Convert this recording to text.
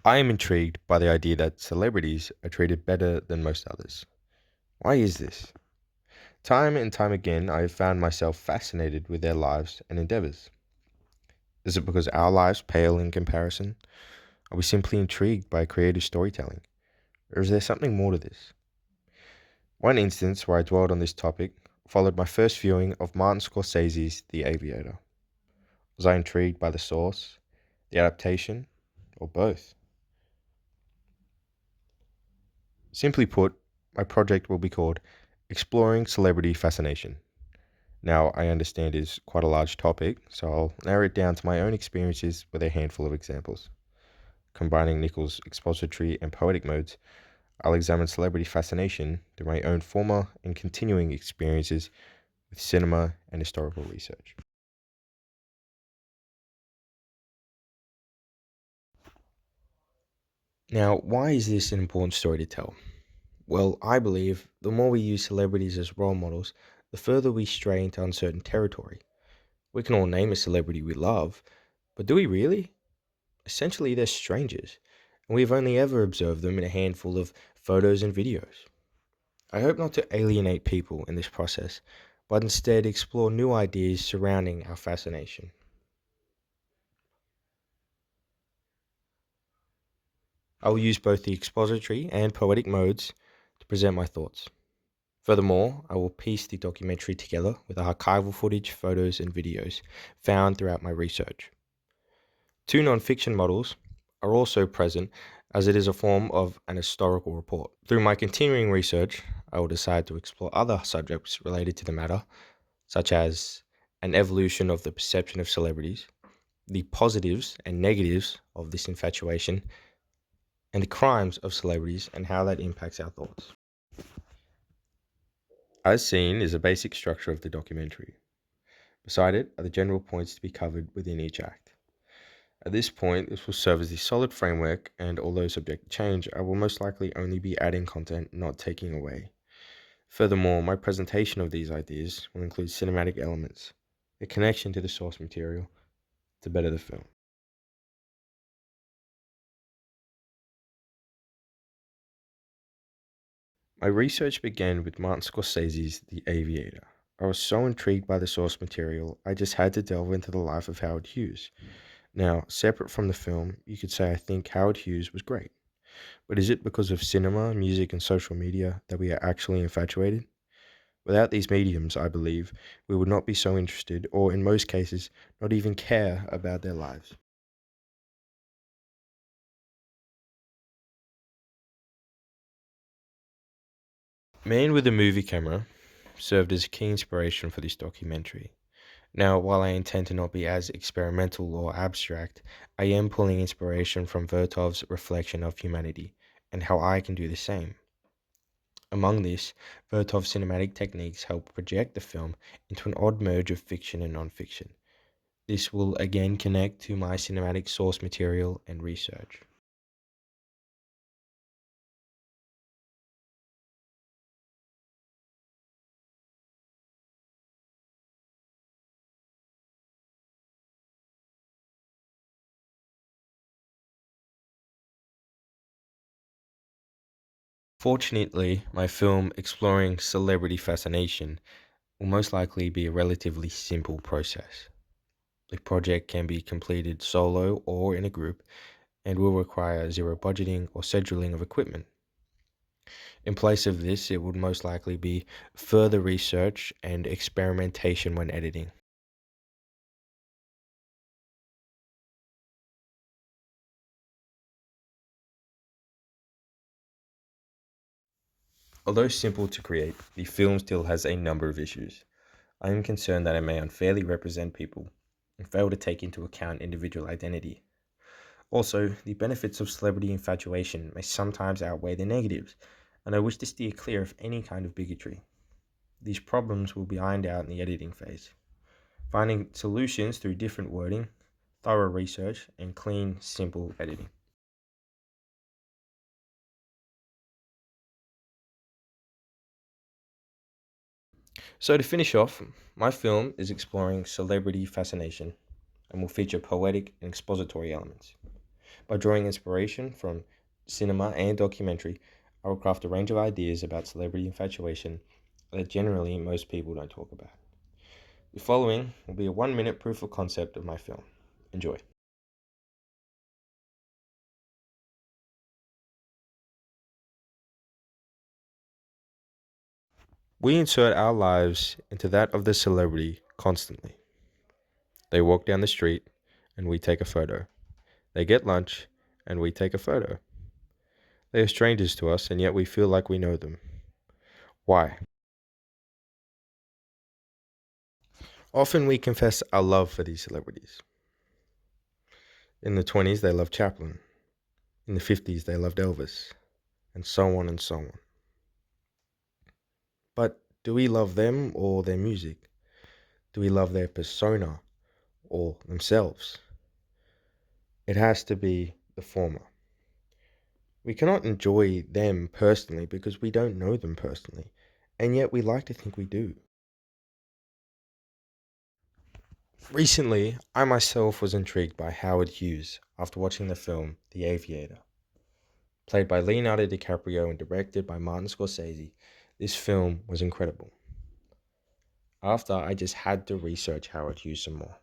I am intrigued by the idea that celebrities are treated better than most others. Why is this? Time and time again, I have found myself fascinated with their lives and endeavors. Is it because our lives pale in comparison? Are we simply intrigued by creative storytelling? Or is there something more to this? One instance where I dwelled on this topic followed my first viewing of Martin Scorsese's The Aviator. Was I intrigued by the source, the adaptation, or both? Simply put, my project will be called Exploring Celebrity Fascination. Now, I understand is quite a large topic, so I'll narrow it down to my own experiences with a handful of examples. Combining Nichols' expository and poetic modes, I'll examine celebrity fascination through my own former and continuing experiences with cinema and historical research. Now, why is this an important story to tell? Well, I believe the more we use celebrities as role models, the further we stray into uncertain territory. We can all name a celebrity we love, but do we really? Essentially, they're strangers, and we've only ever observed them in a handful of photos and videos. I hope not to alienate people in this process, but instead explore new ideas surrounding our fascination. I will use both the expository and poetic modes to present my thoughts. Furthermore, I will piece the documentary together with archival footage, photos, and videos found throughout my research. Two non-fiction models are also present as it is a form of an historical report. Through my continuing research, I will decide to explore other subjects related to the matter, such as an evolution of the perception of celebrities, the positives and negatives of this infatuation, and the crimes of celebrities and how that impacts our thoughts. As seen is a basic structure of the documentary. Beside it are the general points to be covered within each act. At this point, this will serve as the solid framework, and although subject to change, I will most likely only be adding content, not taking away. Furthermore, my presentation of these ideas will include cinematic elements, a connection to the source material to better the film. My research began with Martin Scorsese's The Aviator. I was so intrigued by the source material, I just had to delve into the life of Howard Hughes. Now, separate from the film, you could say I think Howard Hughes was great. But is it because of cinema, music, and social media that we are actually infatuated? Without these mediums, I believe, we would not be so interested, or in most cases, not even care about their lives. Man with a movie camera served as a key inspiration for this documentary. Now, while I intend to not be as experimental or abstract, I am pulling inspiration from Vertov's reflection of humanity and how I can do the same. Among this, Vertov's cinematic techniques help project the film into an odd merge of fiction and nonfiction. This will again connect to my cinematic source material and research. Fortunately, my film exploring celebrity fascination will most likely be a relatively simple process. The project can be completed solo or in a group and will require zero budgeting or scheduling of equipment. In place of this, it would most likely be further research and experimentation when editing. Although simple to create, the film still has a number of issues. I am concerned that it may unfairly represent people and fail to take into account individual identity. Also, the benefits of celebrity infatuation may sometimes outweigh the negatives, and I wish to steer clear of any kind of bigotry. These problems will be ironed out in the editing phase, finding solutions through different wording, thorough research, and clean, simple editing. So, to finish off, my film is exploring celebrity fascination and will feature poetic and expository elements. By drawing inspiration from cinema and documentary, I will craft a range of ideas about celebrity infatuation that generally most people don't talk about. The following will be a 1 minute proof of concept of my film. Enjoy. We insert our lives into that of the celebrity constantly. They walk down the street and we take a photo. They get lunch and we take a photo. They are strangers to us and yet we feel like we know them. Why? Often we confess our love for these celebrities. In the 20s, they loved Chaplin. In the 50s, they loved Elvis. And so on and so on. But do we love them or their music? Do we love their persona or themselves? It has to be the former. We cannot enjoy them personally because we don't know them personally, and yet we like to think we do. Recently, I myself was intrigued by Howard Hughes after watching the film The Aviator. Played by Leonardo DiCaprio and directed by Martin Scorsese, this film was incredible. After, I just had to research Howard Hughes some more.